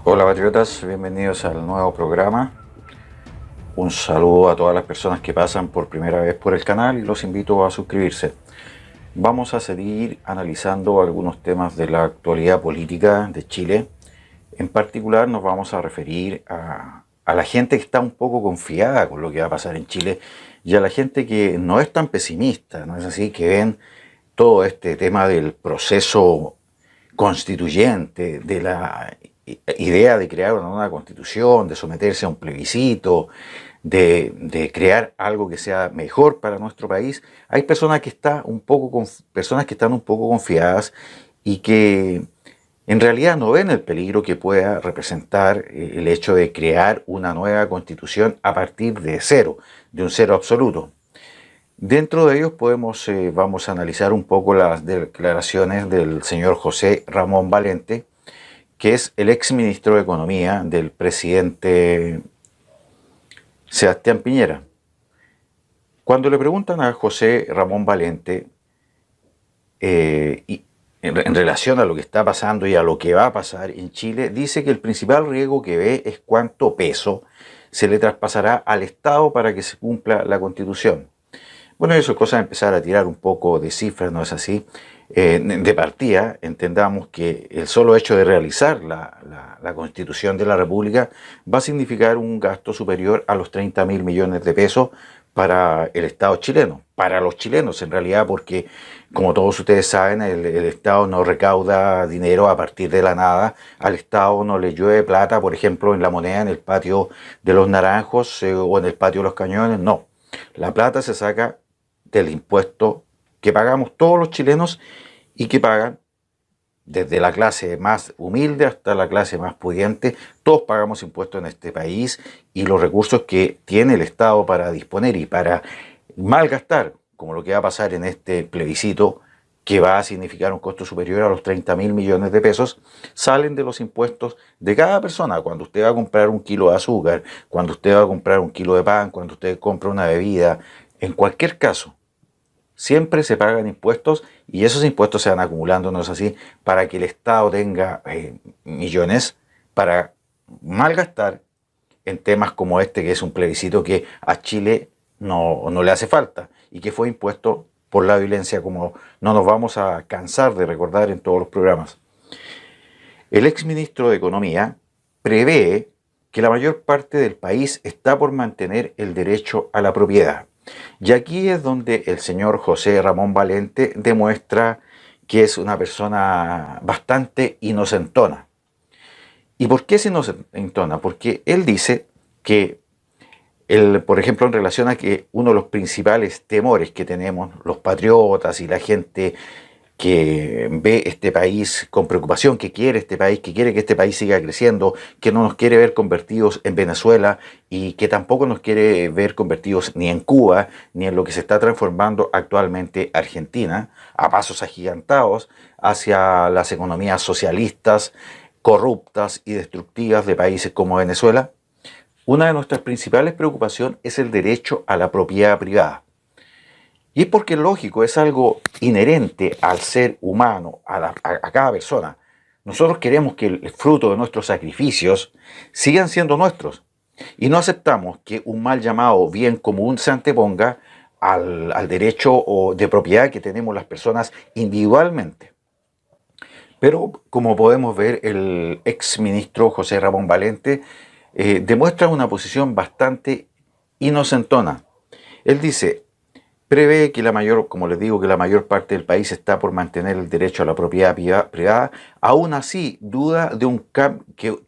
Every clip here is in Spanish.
Hola patriotas, bienvenidos al nuevo programa. Un saludo a todas las personas que pasan por primera vez por el canal y los invito a suscribirse. Vamos a seguir analizando algunos temas de la actualidad política de Chile. En particular nos vamos a referir a la gente que está un poco confiada con lo que va a pasar en Chile y a la gente que no es tan pesimista, ¿no es así? Que ven todo este tema del proceso constituyente, de la idea de crear una nueva constitución, de someterse a un plebiscito, de crear algo que sea mejor para nuestro país. Hay personas que están un poco confiadas y que en realidad no ven el peligro que pueda representar el hecho de crear una nueva constitución a partir de cero, de un cero absoluto. Dentro de ellos vamos a analizar un poco las declaraciones del señor José Ramón Valente, que es el ex ministro de Economía del presidente Sebastián Piñera. Cuando le preguntan a José Ramón Valente en relación a lo que está pasando y a lo que va a pasar en Chile, dice que el principal riesgo que ve es cuánto peso se le traspasará al Estado para que se cumpla la Constitución. Bueno, eso es cosa de empezar a tirar un poco de cifras, ¿no es así? De partida, entendamos que el solo hecho de realizar la Constitución de la República va a significar un gasto superior a los 30.000 millones de pesos para el Estado chileno, para los chilenos en realidad, porque como todos ustedes saben, el Estado no recauda dinero a partir de la nada, al Estado no le llueve plata, por ejemplo, en la moneda, en el patio de los Naranjos o en el patio de los Cañones, no. La plata se saca del impuesto que pagamos todos los chilenos y que pagan desde la clase más humilde hasta la clase más pudiente. Todos pagamos impuestos en este país y los recursos que tiene el Estado para disponer y para malgastar, como lo que va a pasar en este plebiscito, que va a significar un costo superior a los 30.000 millones de pesos, salen de los impuestos de cada persona. Cuando usted va a comprar un kilo de azúcar, cuando usted va a comprar un kilo de pan, cuando usted compra una bebida, en cualquier caso, siempre se pagan impuestos y esos impuestos se van acumulando, ¿no es así?, para que el Estado tenga millones para malgastar en temas como este, que es un plebiscito que a Chile no le hace falta y que fue impuesto por la violencia, como no nos vamos a cansar de recordar en todos los programas. El exministro de Economía prevé que la mayor parte del país está por mantener el derecho a la propiedad. Y aquí es donde el señor José Ramón Valente demuestra que es una persona bastante inocentona. ¿Y por qué es inocentona? Porque él dice que, por ejemplo, en relación a que uno de los principales temores que tenemos los patriotas y la gente que ve este país con preocupación, que quiere este país, que quiere que este país siga creciendo, que no nos quiere ver convertidos en Venezuela y que tampoco nos quiere ver convertidos ni en Cuba, ni en lo que se está transformando actualmente Argentina, a pasos agigantados hacia las economías socialistas, corruptas y destructivas de países como Venezuela. Una de nuestras principales preocupaciones es el derecho a la propiedad privada. Y es porque, lógico, es algo inherente al ser humano, a cada persona. Nosotros queremos que el fruto de nuestros sacrificios sigan siendo nuestros. Y no aceptamos que un mal llamado bien común se anteponga al derecho de propiedad que tenemos las personas individualmente. Pero, como podemos ver, el ex ministro José Ramón Valente demuestra una posición bastante inocentona. Él dice: prevé que como les digo, que la mayor parte del país está por mantener el derecho a la propiedad privada. Aún así, duda de un cambio,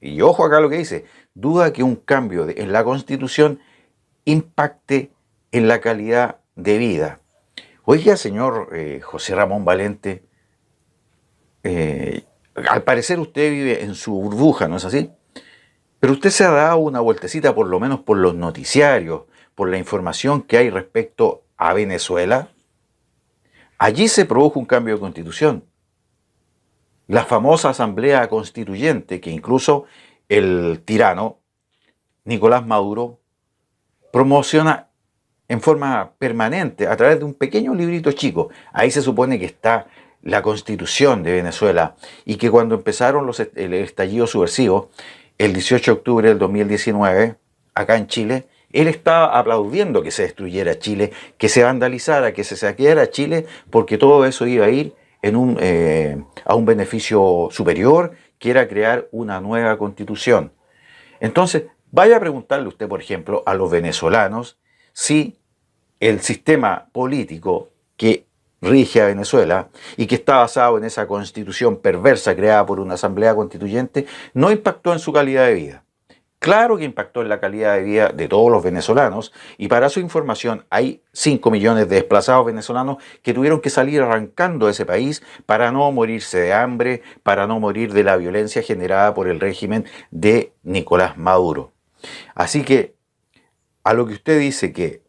y ojo acá lo que dice, duda que un cambio en la Constitución impacte en la calidad de vida. Oiga, señor José Ramón Valente, al parecer usted vive en su burbuja, ¿no es así? Pero usted se ha dado una vueltecita, por lo menos por los noticiarios, por la información que hay respecto a Venezuela. Allí se produjo un cambio de constitución. La famosa asamblea constituyente que incluso el tirano Nicolás Maduro promociona en forma permanente a través de un pequeño librito chico. Ahí se supone que está la constitución de Venezuela y que cuando empezaron el estallido subversivo, el 18 de octubre del 2019, acá en Chile, él estaba aplaudiendo que se destruyera Chile, que se vandalizara, que se saqueara Chile, porque todo eso iba a ir a un beneficio superior, que era crear una nueva constitución. Entonces, vaya a preguntarle usted, por ejemplo, a los venezolanos si el sistema político que rige a Venezuela y que está basado en esa constitución perversa creada por una asamblea constituyente no impactó en su calidad de vida. Claro que impactó en la calidad de vida de todos los venezolanos, y para su información hay 5 millones de desplazados venezolanos que tuvieron que salir arrancando de ese país para no morirse de hambre, para no morir de la violencia generada por el régimen de Nicolás Maduro. Así que a lo que usted dice que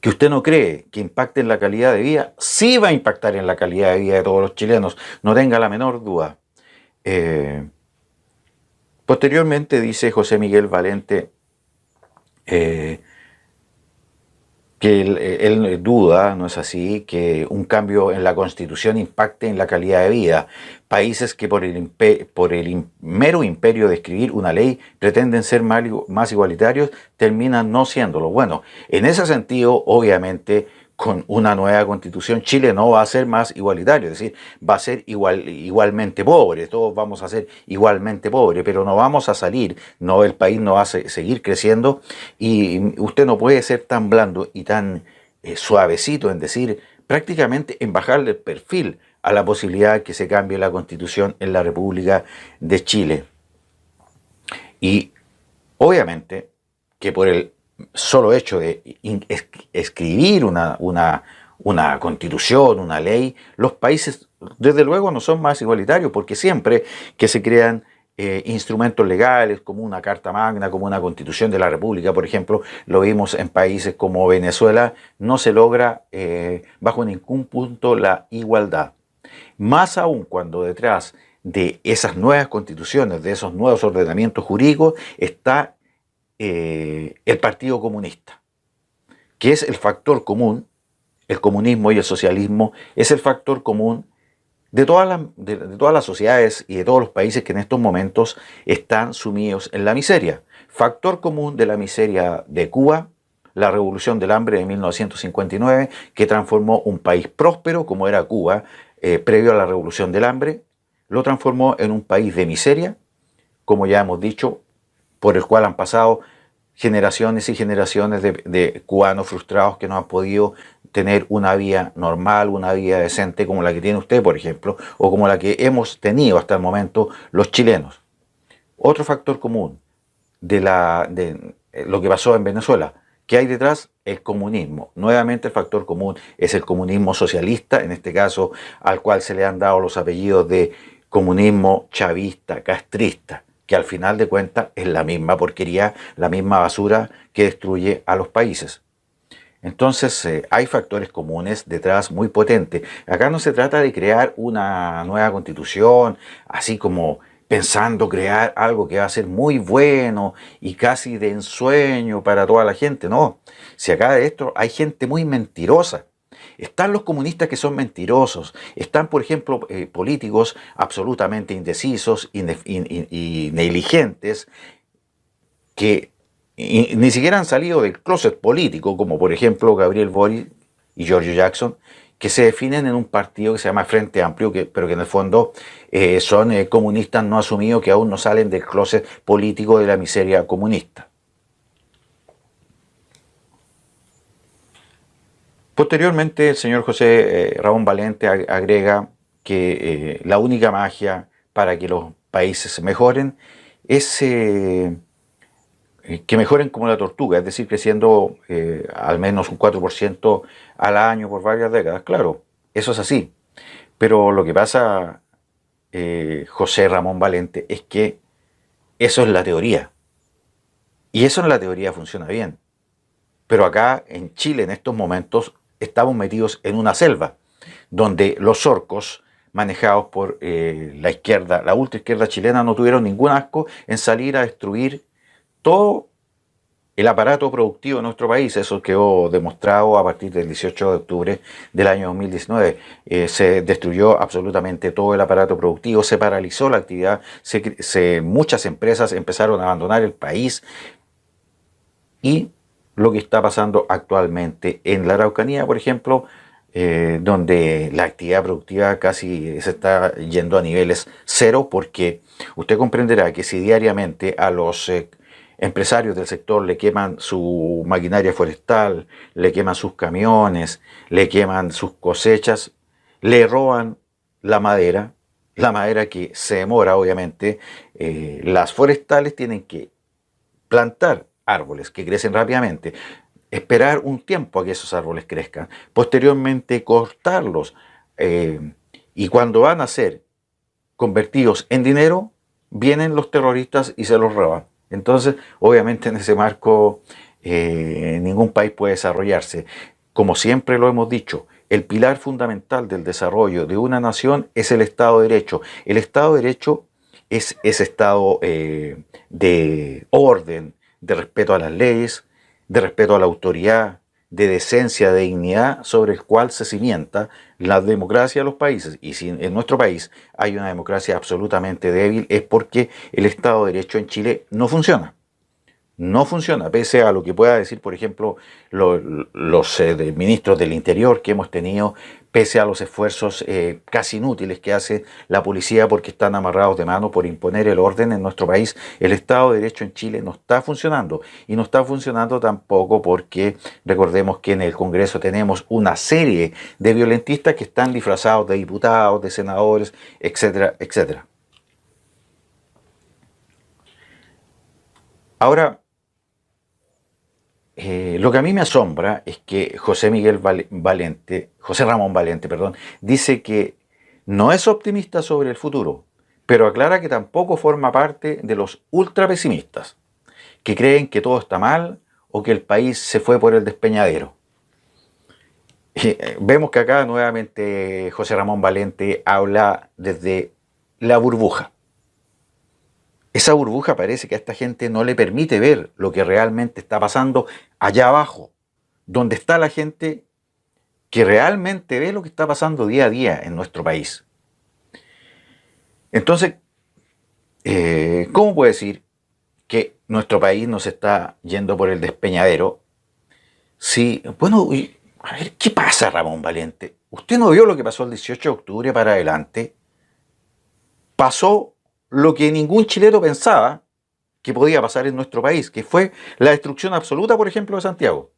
usted no cree que impacte en la calidad de vida, sí va a impactar en la calidad de vida de todos los chilenos, no tenga la menor duda. Posteriormente dice José Miguel Valente que él duda, no es así, que un cambio en la Constitución impacte en la calidad de vida. Países que por el mero imperio de escribir una ley pretenden ser más igualitarios, terminan no siéndolo. Bueno, en ese sentido, obviamente, con una nueva constitución, Chile no va a ser más igualitario, es decir, va a ser igualmente pobre, todos vamos a ser igualmente pobres, pero no vamos a salir, no, el país no va a seguir creciendo, y usted no puede ser tan blando y tan suavecito en decir, prácticamente en bajarle el perfil a la posibilidad de que se cambie la constitución en la República de Chile. Y obviamente que por el solo hecho de escribir una constitución, una ley, los países desde luego no son más igualitarios, porque siempre que se crean instrumentos legales como una Carta Magna, como una Constitución de la República, por ejemplo, lo vimos en países como Venezuela, no se logra bajo ningún punto la igualdad. Más aún cuando detrás de esas nuevas constituciones, de esos nuevos ordenamientos jurídicos, está el Partido Comunista, que es el factor común, el comunismo y el socialismo es el factor común de todas las sociedades y de todos los países que en estos momentos están sumidos en la miseria. Factor común de la miseria de Cuba, la revolución del hambre de 1959, que transformó un país próspero como era Cuba, previo a la revolución del hambre, lo transformó en un país de miseria, como ya hemos dicho, por el cual han pasado generaciones y generaciones de cubanos frustrados que no han podido tener una vida normal, una vida decente como la que tiene usted, por ejemplo, o como la que hemos tenido hasta el momento los chilenos. Otro factor común de lo que pasó en Venezuela, ¿qué hay detrás? El comunismo. Nuevamente el factor común es el comunismo socialista, en este caso al cual se le han dado los apellidos de comunismo chavista, castrista, que al final de cuentas es la misma porquería, la misma basura que destruye a los países. Entonces hay factores comunes detrás muy potentes. Acá no se trata de crear una nueva constitución, así como pensando crear algo que va a ser muy bueno y casi de ensueño para toda la gente. No, si acá de esto hay gente muy mentirosa. Están los comunistas que son mentirosos, están, por ejemplo, políticos absolutamente indecisos y negligentes que ni siquiera han salido del closet político, como por ejemplo Gabriel Boric y Giorgio Jackson, que se definen en un partido que se llama Frente Amplio, pero que en el fondo son comunistas no asumidos que aún no salen del closet político de la miseria comunista. Posteriormente, el señor José Ramón Valente agrega que la única magia para que los países mejoren es que mejoren como la tortuga, es decir, creciendo al menos un 4% al año por varias décadas. Claro, eso es así. Pero lo que pasa, José Ramón Valente, es que eso es la teoría. Y eso en la teoría funciona bien. Pero acá en Chile, en estos momentos, estamos metidos en una selva, donde los orcos, manejados por la izquierda, la ultraizquierda chilena, no tuvieron ningún asco en salir a destruir todo el aparato productivo de nuestro país. Eso quedó demostrado a partir del 18 de octubre del año 2019. Se destruyó absolutamente todo el aparato productivo, se paralizó la actividad, muchas empresas empezaron a abandonar el país, y lo que está pasando actualmente en la Araucanía, por ejemplo, donde la actividad productiva casi se está yendo a niveles cero, porque usted comprenderá que si diariamente a los empresarios del sector le queman su maquinaria forestal, le queman sus camiones, le queman sus cosechas, le roban la madera que se demora, obviamente. Las forestales tienen que plantar árboles que crecen rápidamente, esperar un tiempo a que esos árboles crezcan, posteriormente cortarlos, y cuando van a ser convertidos en dinero, vienen los terroristas y se los roban. Entonces, obviamente en ese marco ningún país puede desarrollarse. Como siempre lo hemos dicho, el pilar fundamental del desarrollo de una nación es el Estado de Derecho. El Estado de Derecho es ese estado de orden, de respeto a las leyes, de respeto a la autoridad, de decencia, de dignidad, sobre el cual se cimienta la democracia de los países. Y si en nuestro país hay una democracia absolutamente débil, es porque el Estado de Derecho en Chile no funciona. No funciona, pese a lo que pueda decir, por ejemplo, los ministros del Interior que hemos tenido, pese a los esfuerzos casi inútiles que hace la policía porque están amarrados de mano por imponer el orden en nuestro país. El Estado de Derecho en Chile no está funcionando, y no está funcionando tampoco porque recordemos que en el Congreso tenemos una serie de violentistas que están disfrazados de diputados, de senadores, etcétera, etcétera. Ahora, lo que a mí me asombra es que José Ramón Valente, perdón, dice que no es optimista sobre el futuro, pero aclara que tampoco forma parte de los ultra pesimistas, que creen que todo está mal o que el país se fue por el despeñadero. Vemos que acá nuevamente José Ramón Valente habla desde la burbuja. Esa burbuja parece que a esta gente no le permite ver lo que realmente está pasando allá abajo, donde está la gente que realmente ve lo que está pasando día a día en nuestro país. Entonces, ¿cómo puede decir que nuestro país nos está yendo por el despeñadero? Sí, bueno, a ver, ¿qué pasa, Ramón Valente? ¿Usted no vio lo que pasó el 18 de octubre para adelante? Pasó lo que ningún chileno pensaba que podía pasar en nuestro país, que fue la destrucción absoluta, por ejemplo, de Santiago.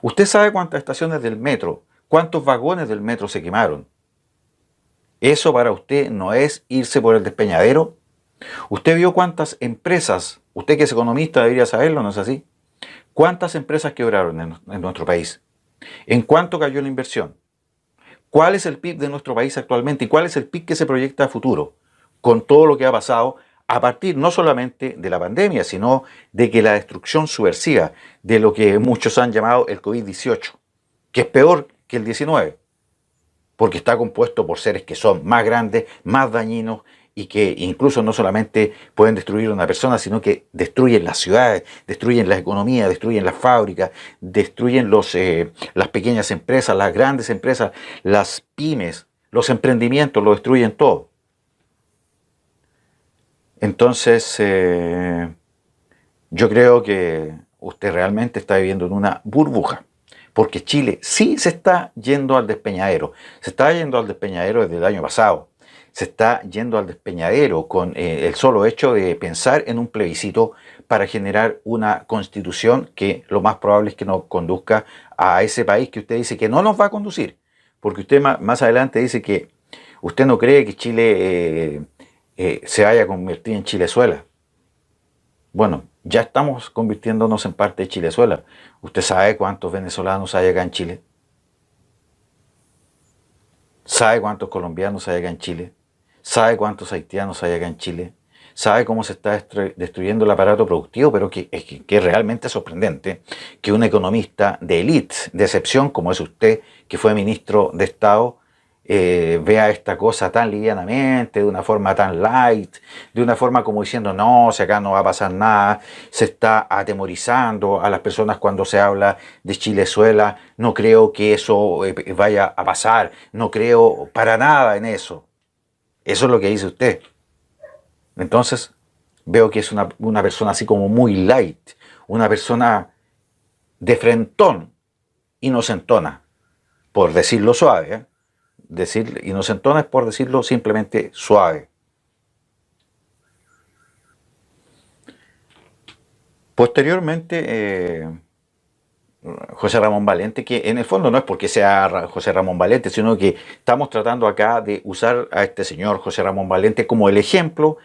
¿Usted sabe cuántas estaciones del metro, cuántos vagones del metro se quemaron? ¿Eso para usted no es irse por el despeñadero? ¿Usted vio cuántas empresas, usted que es economista debería saberlo, ¿no es así? ¿Cuántas empresas quebraron en nuestro país? ¿En cuánto cayó la inversión? ¿Cuál es el PIB de nuestro país actualmente y cuál es el PIB que se proyecta a futuro? Con todo lo que ha pasado a partir no solamente de la pandemia, sino de que la destrucción subversiva de lo que muchos han llamado el COVID-18, que es peor que el 19, porque está compuesto por seres que son más grandes, más dañinos, y que incluso no solamente pueden destruir a una persona, sino que destruyen las ciudades, destruyen la economía, destruyen las fábricas, destruyen las pequeñas empresas, las grandes empresas, las pymes, los emprendimientos, lo destruyen todo. Entonces, yo creo que usted realmente está viviendo en una burbuja, porque Chile sí se está yendo al despeñadero. Se está yendo al despeñadero desde el año pasado. Se está yendo al despeñadero con el solo hecho de pensar en un plebiscito para generar una constitución que lo más probable es que nos conduzca a ese país que usted dice que no nos va a conducir. Porque usted más adelante dice que usted no cree que Chile se vaya a convertir en Chilezuela. Bueno, ya estamos convirtiéndonos en parte de Chilezuela. ¿Usted sabe cuántos venezolanos hay acá en Chile? ¿Sabe cuántos colombianos hay acá en Chile? ¿Sabe cuántos haitianos hay acá en Chile? ¿Sabe cómo se está destruyendo el aparato productivo? Pero que es realmente sorprendente que un economista de élite, de excepción como es usted, que fue ministro de Estado, vea esta cosa tan livianamente, de una forma tan light, de una forma como diciendo, no, si acá no va a pasar nada, se está atemorizando a las personas cuando se habla de Chilezuela, no creo que eso vaya a pasar, no creo para nada en eso. Eso es lo que dice usted. Entonces, veo que es una persona así como muy light, una persona de frentón, inocentona, por decirlo suave, ¿eh? Decir inocentona es por decirlo simplemente suave. Posteriormente, José Ramón Valente, que en el fondo no es porque sea José Ramón Valente, sino que estamos tratando acá de usar a este señor José Ramón Valente como el ejemplo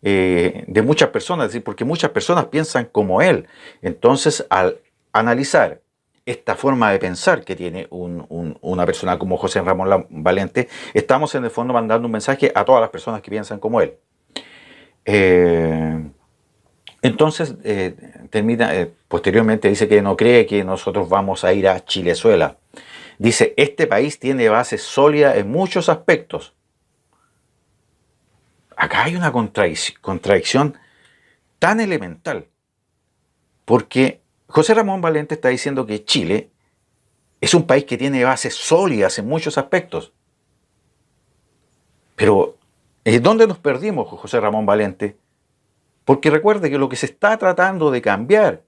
de muchas personas, es decir, porque muchas personas piensan como él. Entonces, al analizar esta forma de pensar que tiene una persona como José Ramón Valente, estamos en el fondo mandando un mensaje a todas las personas que piensan como él. Entonces, posteriormente dice que no cree que nosotros vamos a ir a Chilezuela. Dice, este país tiene bases sólidas en muchos aspectos. Acá hay una contradicción tan elemental, porque José Ramón Valente está diciendo que Chile es un país que tiene bases sólidas en muchos aspectos. Pero, ¿dónde nos perdimos, José Ramón Valente? Porque recuerde que lo que se está tratando de cambiar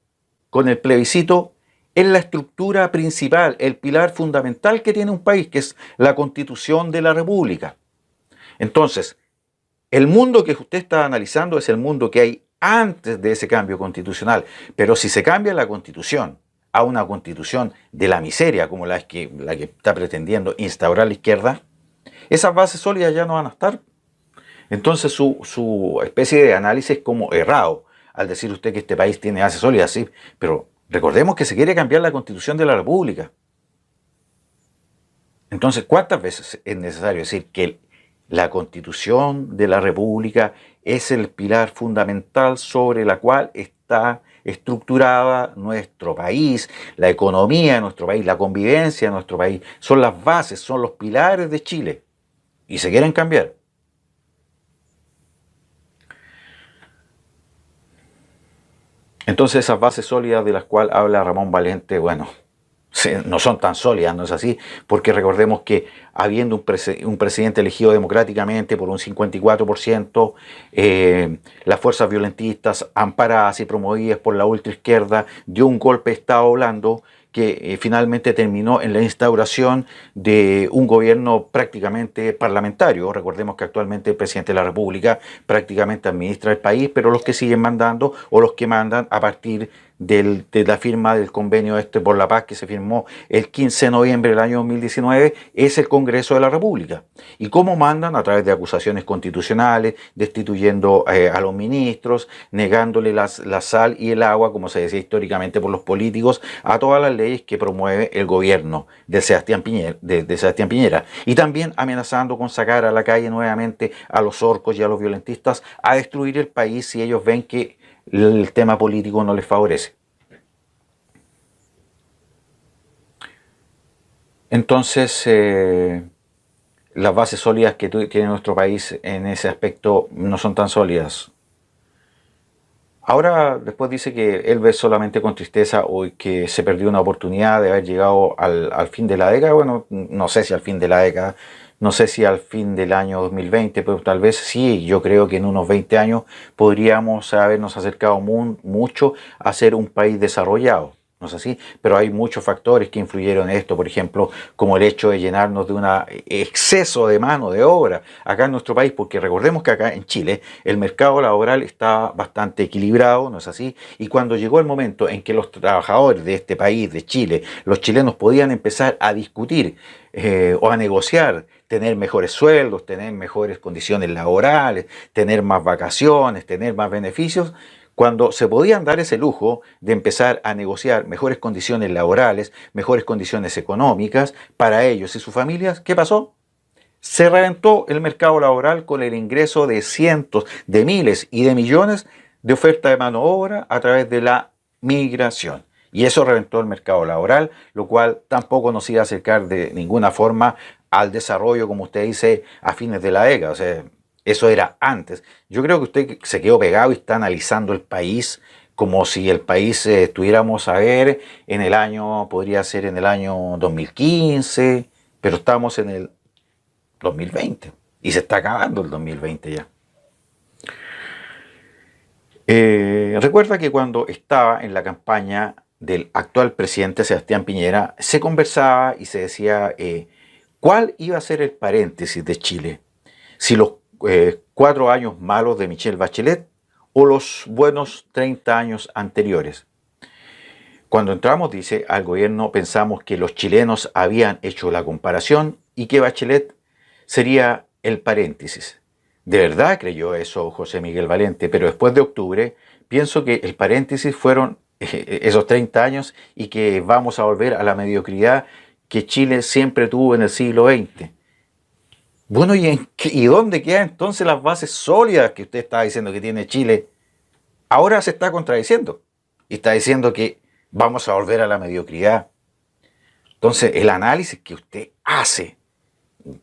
con el plebiscito es la estructura principal, el pilar fundamental que tiene un país, que es la Constitución de la República. Entonces, el mundo que usted está analizando es el mundo que hay antes de ese cambio constitucional. Pero si se cambia la Constitución a una Constitución de la miseria, como la que está pretendiendo instaurar la izquierda, esas bases sólidas ya no van a estar. Entonces su especie de análisis es como errado al decir usted que este país tiene bases sólidas, sí, pero recordemos que se quiere cambiar la Constitución de la República. Entonces, ¿cuántas veces es necesario decir que la Constitución de la República es el pilar fundamental sobre la cual está estructurada nuestro país, la economía de nuestro país, la convivencia de nuestro país? Son las bases, son los pilares de Chile y se quieren cambiar. Entonces esas bases sólidas de las cuales habla Ramón Valente, bueno, no son tan sólidas, ¿no es así? Porque recordemos que habiendo un presidente elegido democráticamente por un 54%, las fuerzas violentistas amparadas y promovidas por la ultraizquierda dio un golpe de Estado blando que finalmente terminó en la instauración de un gobierno prácticamente parlamentario. Recordemos que actualmente el presidente de la República prácticamente administra el país, pero los que siguen mandando o los que mandan a partir de la firma del convenio por la paz que se firmó el 15 de noviembre del año 2019 es el Congreso de la República. ¿Y cómo mandan? A través de acusaciones constitucionales, destituyendo a los ministros, negándole la sal y el agua, como se decía históricamente por los políticos, a todas las leyes que promueve el gobierno de Sebastián Piñera. Y también amenazando con sacar a la calle nuevamente a los orcos y a los violentistas a destruir el país si ellos ven que el tema político no les favorece. Entonces, las bases sólidas que tiene nuestro país en ese aspecto no son tan sólidas. Ahora, después dice que él ve solamente con tristeza hoy que se perdió una oportunidad de haber llegado al fin de la década. Bueno, no sé si al fin de la década, no sé si al fin del año 2020, pero tal vez sí. Yo creo que en unos 20 años podríamos habernos acercado mucho a ser un país desarrollado. No es así, pero hay muchos factores que influyeron en esto, por ejemplo, como el hecho de llenarnos de un exceso de mano de obra acá en nuestro país, porque recordemos que acá en Chile el mercado laboral está bastante equilibrado, ¿no es así? Y cuando llegó el momento en que los trabajadores de este país, de Chile, los chilenos podían empezar a discutir o a negociar, tener mejores sueldos, tener mejores condiciones laborales, tener más vacaciones, tener más beneficios, cuando se podían dar ese lujo de empezar a negociar mejores condiciones laborales, mejores condiciones económicas para ellos y sus familias, ¿qué pasó? Se reventó el mercado laboral con el ingreso de cientos, de miles y de millones de oferta de mano de obra a través de la migración. Y eso reventó el mercado laboral, lo cual tampoco nos iba a acercar de ninguna forma al desarrollo, como usted dice, a fines de la década. O sea, eso era antes. Yo creo que usted se quedó pegado y está analizando el país como si el país estuviéramos a ver en el año, podría ser en el año 2015, pero estamos en el 2020 y se está acabando el 2020 ya. Recuerda que cuando estaba en la campaña del actual presidente Sebastián Piñera, se conversaba y se decía cuál iba a ser el paréntesis de Chile, si los 4 años malos de Michelle Bachelet o los buenos 30 años anteriores. Cuando entramos, dice, al gobierno pensamos que los chilenos habían hecho la comparación y que Bachelet sería el paréntesis. De verdad creyó eso José Miguel Valente, pero después de octubre pienso que el paréntesis fueron esos 30 años y que vamos a volver a la mediocridad que Chile siempre tuvo en el siglo XX. Bueno, ¿y dónde quedan entonces las bases sólidas que usted estaba diciendo que tiene Chile? Ahora se está contradiciendo y está diciendo que vamos a volver a la mediocridad. Entonces, el análisis que usted hace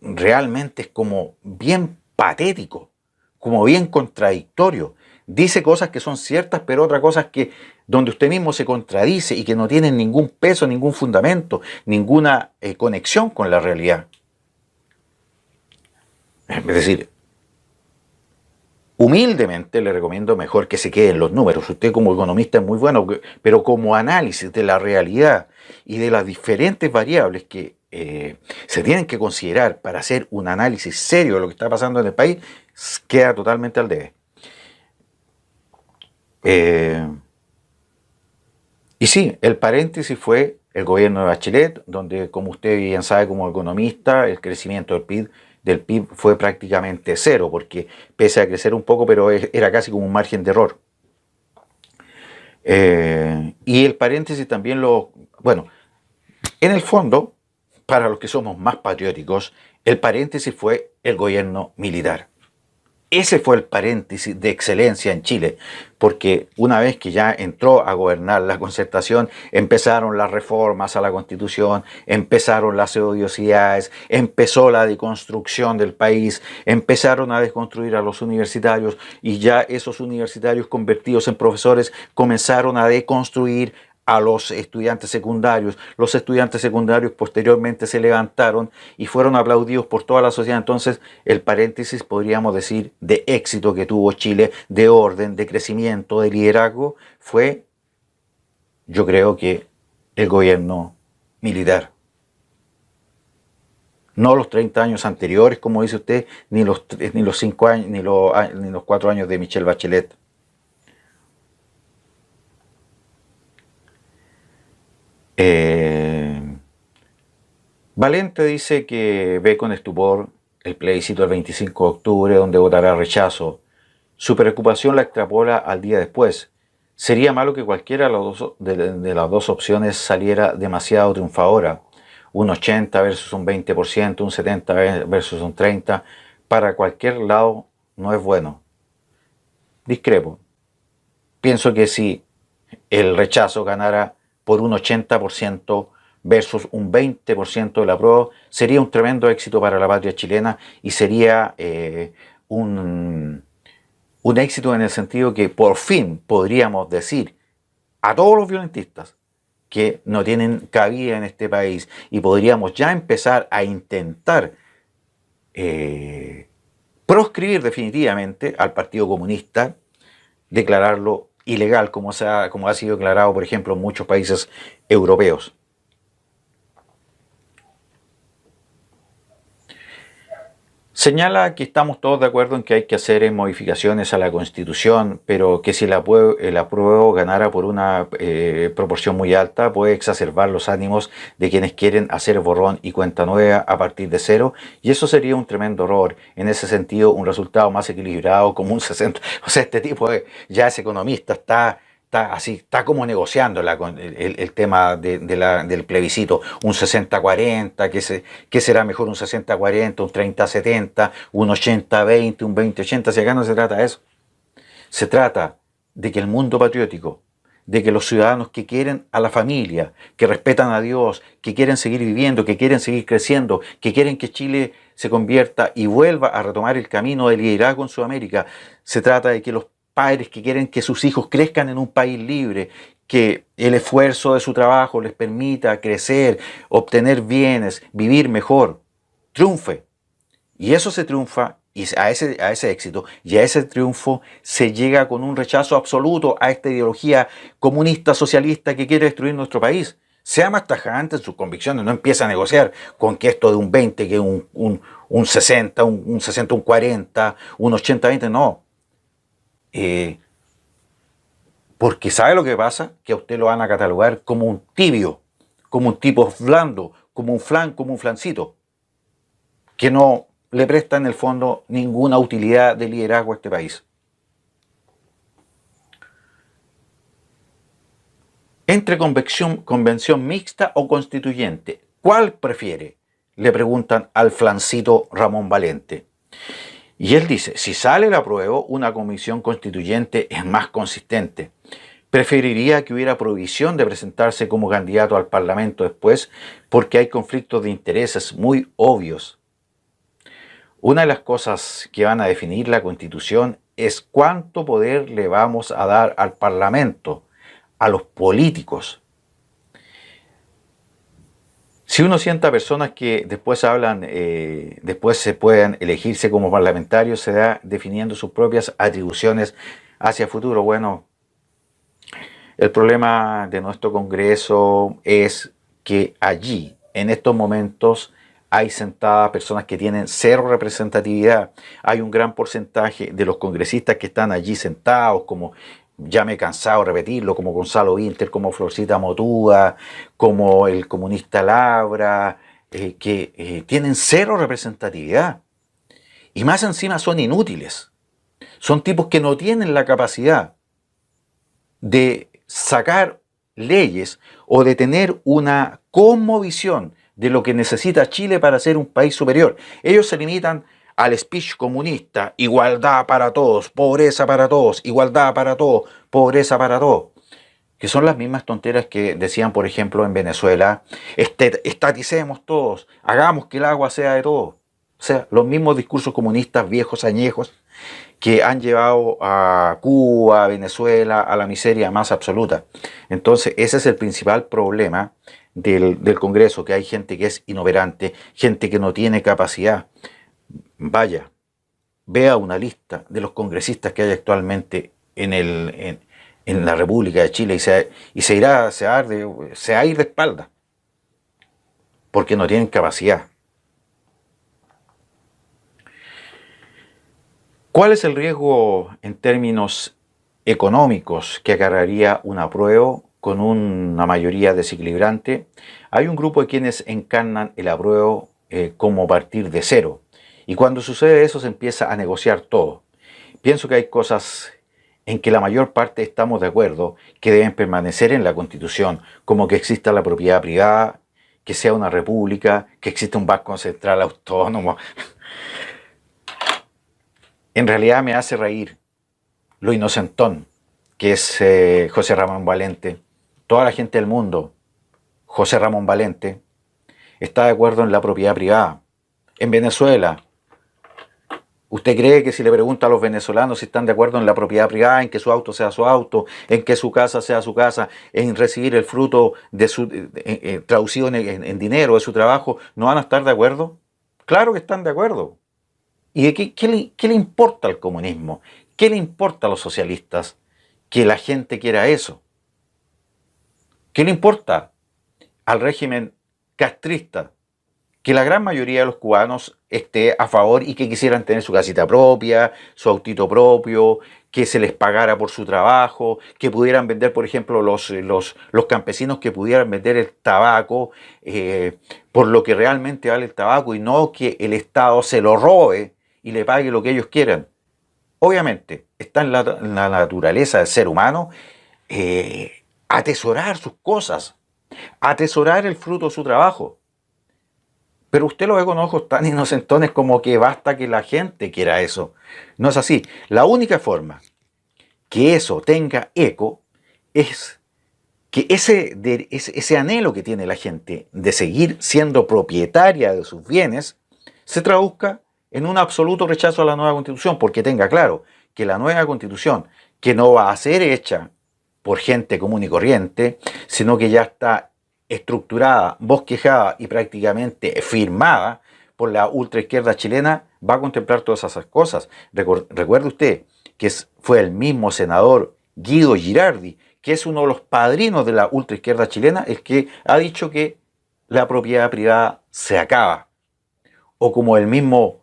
realmente es como bien patético, como bien contradictorio. Dice cosas que son ciertas, pero otras cosas que donde usted mismo se contradice y que no tienen ningún peso, ningún fundamento, ninguna conexión con la realidad. Es decir, humildemente le recomiendo mejor que se queden los números. Usted como economista es muy bueno, pero como análisis de la realidad y de las diferentes variables que se tienen que considerar para hacer un análisis serio de lo que está pasando en el país, queda totalmente al debe. Y sí, el paréntesis fue el gobierno de Bachelet, donde, como usted bien sabe como economista, el crecimiento del PIB fue prácticamente cero, porque pese a crecer un poco, pero era casi como un margen de error. Y el paréntesis también bueno, en el fondo, para los que somos más patrióticos, el paréntesis fue el gobierno militar. Ese fue el paréntesis de excelencia en Chile, porque una vez que ya entró a gobernar la Concertación, empezaron las reformas a la Constitución, empezaron las odiosidades, empezó la deconstrucción del país, empezaron a desconstruir a los universitarios y ya esos universitarios convertidos en profesores comenzaron a deconstruir a los estudiantes secundarios. Los estudiantes secundarios posteriormente se levantaron y fueron aplaudidos por toda la sociedad. Entonces, el paréntesis, podríamos decir, de éxito que tuvo Chile, de orden, de crecimiento, de liderazgo, fue, yo creo que, el gobierno militar. No los 30 años anteriores, como dice usted, ni los 5 años, ni los 4 años de Michelle Bachelet. Valente dice que ve con estupor el plebiscito del 25 de octubre, donde votará rechazo. Su preocupación la extrapola al día después. Sería malo que cualquiera de las dos opciones saliera demasiado triunfadora. Un 80 versus un 20%, un 70 versus un 30%. Para cualquier lado no es bueno. Discrepo. Pienso que si el rechazo ganara por un 80% versus un 20% del apruebo, sería un tremendo éxito para la patria chilena y sería un éxito en el sentido que por fin podríamos decir a todos los violentistas que no tienen cabida en este país y podríamos ya empezar a intentar proscribir definitivamente al Partido Comunista, declararlo ilegal como ha sido declarado, por ejemplo, en muchos países europeos. Señala que estamos todos de acuerdo en que hay que hacer modificaciones a la Constitución, pero que si el apruebo ganara por una proporción muy alta, puede exacerbar los ánimos de quienes quieren hacer borrón y cuenta nueva a partir de cero, y eso sería un tremendo error. En ese sentido, un resultado más equilibrado, como un 60%. O sea, este tipo ya es economista, está como negociando el tema del plebiscito, un 60-40, ¿qué será mejor un 60-40, un 30-70, un 80-20, un 20-80? Si acá no se trata de eso. Se trata de que el mundo patriótico, de que los ciudadanos que quieren a la familia, que respetan a Dios, que quieren seguir viviendo, que quieren seguir creciendo, que quieren que Chile se convierta y vuelva a retomar el camino del liderazgo en Sudamérica, se trata de que los padres que quieren que sus hijos crezcan en un país libre, que el esfuerzo de su trabajo les permita crecer, obtener bienes, vivir mejor, triunfe. Y eso se triunfa, y a ese éxito y a ese triunfo se llega con un rechazo absoluto a esta ideología comunista, socialista que quiere destruir nuestro país. Sea más tajante en sus convicciones, no empieza a negociar con que esto de un 20, que un 60, un 60, un 40, un 80, 20, no. Porque ¿sabe lo que pasa? Que a usted lo van a catalogar como un tibio, como un tipo blando, como un flan, como un flancito, que no le presta en el fondo ninguna utilidad de liderazgo a este país. Entre convención mixta o constituyente, ¿cuál prefiere? Le preguntan al flancito Ramón Valente. Y él dice, si sale el apruebo, una comisión constituyente es más consistente. Preferiría que hubiera prohibición de presentarse como candidato al Parlamento después, porque hay conflictos de intereses muy obvios. Una de las cosas que van a definir la Constitución es cuánto poder le vamos a dar al Parlamento, a los políticos. Si uno sienta personas que después hablan, después se puedan elegirse como parlamentarios, se da definiendo sus propias atribuciones hacia el futuro. Bueno, el problema de nuestro Congreso es que allí, en estos momentos, hay sentadas personas que tienen cero representatividad. Hay un gran porcentaje de los congresistas que están allí sentados, como ya me he cansado de repetirlo, como Gonzalo Winter, como Florcita Motúa, como el comunista Labra, que tienen cero representatividad. Y más encima son inútiles. Son tipos que no tienen la capacidad de sacar leyes o de tener una cosmovisión de lo que necesita Chile para ser un país superior. Ellos se limitan al speech comunista, igualdad para todos, pobreza para todos, igualdad para todos, pobreza para todos, que son las mismas tonteras que decían, por ejemplo, en Venezuela, estaticemos todos, hagamos que el agua sea de todos. O sea, los mismos discursos comunistas viejos, añejos, que han llevado a Cuba, a Venezuela, a la miseria más absoluta. Entonces, ese es el principal problema del Congreso, que hay gente que es inoperante, gente que no tiene capacidad. Vaya, vea una lista de los congresistas que hay actualmente en la República de Chile y se va a ir de espalda, porque no tienen capacidad. ¿Cuál es el riesgo en términos económicos que acarrearía un apruebo con una mayoría desequilibrante? Hay un grupo de quienes encarnan el apruebo como partir de cero. Y cuando sucede eso se empieza a negociar todo. Pienso que hay cosas en que la mayor parte estamos de acuerdo que deben permanecer en la Constitución, como que exista la propiedad privada, que sea una república, que exista un banco central autónomo. En realidad me hace reír lo inocentón que es José Ramón Valente. Toda la gente del mundo, José Ramón Valente, está de acuerdo en la propiedad privada. En Venezuela, ¿usted cree que si le pregunta a los venezolanos si están de acuerdo en la propiedad privada, en que su auto sea su auto, en que su casa sea su casa, en recibir el fruto de su traducido en dinero de su trabajo, no van a estar de acuerdo? Claro que están de acuerdo. ¿Y de qué le importa al comunismo? ¿Qué le importa a los socialistas que la gente quiera eso? ¿Qué le importa al régimen castrista que la gran mayoría de los cubanos esté a favor y que quisieran tener su casita propia, su autito propio, que se les pagara por su trabajo, que pudieran vender, por ejemplo, los campesinos que pudieran vender el tabaco por lo que realmente vale el tabaco y no que el Estado se lo robe y le pague lo que ellos quieran? Obviamente, está en la naturaleza del ser humano atesorar sus cosas, atesorar el fruto de su trabajo. Pero usted lo ve con ojos tan inocentones como que basta que la gente quiera eso. No es así. La única forma que eso tenga eco es que ese anhelo que tiene la gente de seguir siendo propietaria de sus bienes se traduzca en un absoluto rechazo a la nueva constitución, porque tenga claro que la nueva constitución, que no va a ser hecha por gente común y corriente, sino que ya está estructurada, bosquejada y prácticamente firmada por la ultraizquierda chilena, va a contemplar todas esas cosas. Recuerde usted que fue el mismo senador Guido Girardi, que es uno de los padrinos de la ultraizquierda chilena, el que ha dicho que la propiedad privada se acaba. O como el mismo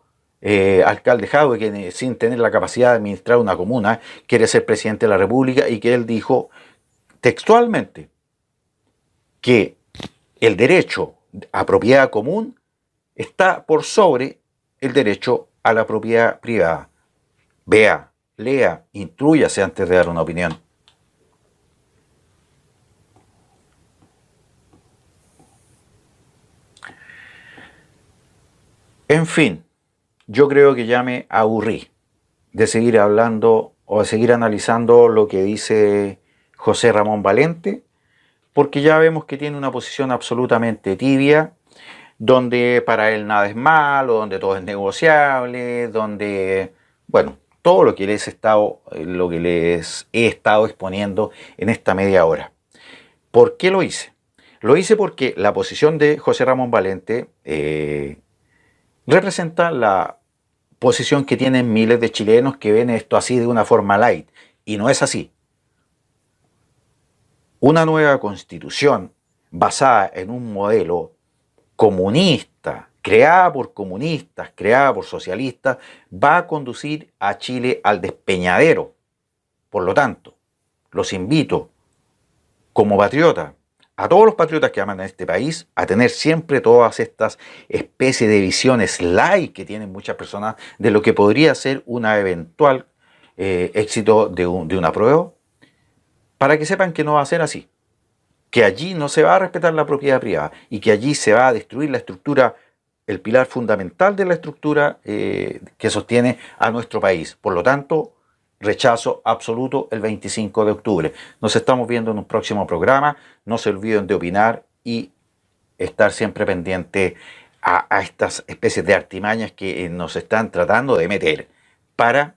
alcalde Jadwe, que sin tener la capacidad de administrar una comuna, quiere ser presidente de la República, y que él dijo textualmente que el derecho a propiedad común está por sobre el derecho a la propiedad privada. Vea, lea, instrúyase antes de dar una opinión. En fin, yo creo que ya me aburrí de seguir hablando o de seguir analizando lo que dice José Ramón Valente, porque ya vemos que tiene una posición absolutamente tibia, donde para él nada es malo, donde todo es negociable, donde, bueno, todo lo que lo que les he estado exponiendo en esta media hora. ¿Por qué lo hice? Lo hice porque la posición de José Ramón Valente representa la posición que tienen miles de chilenos que ven esto así de una forma light, y no es así. Una nueva constitución basada en un modelo comunista, creada por comunistas, creada por socialistas, va a conducir a Chile al despeñadero. Por lo tanto, los invito, como patriotas, a todos los patriotas que aman a este país, a tener siempre todas estas especies de visiones light que tienen muchas personas de lo que podría ser un eventual éxito de una prueba, para que sepan que no va a ser así, que allí no se va a respetar la propiedad privada y que allí se va a destruir la estructura, el pilar fundamental de la estructura que sostiene a nuestro país. Por lo tanto, rechazo absoluto el 25 de octubre. Nos estamos viendo en un próximo programa. No se olviden de opinar y estar siempre pendiente a estas especies de artimañas que nos están tratando de meter para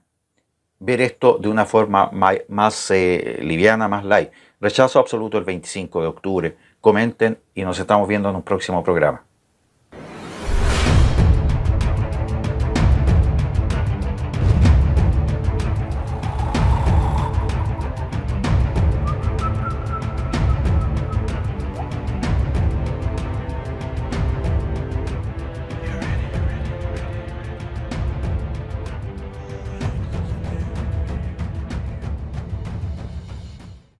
ver esto de una forma más liviana, más light. Rechazo absoluto el 25 de octubre. Comenten y nos estamos viendo en un próximo programa.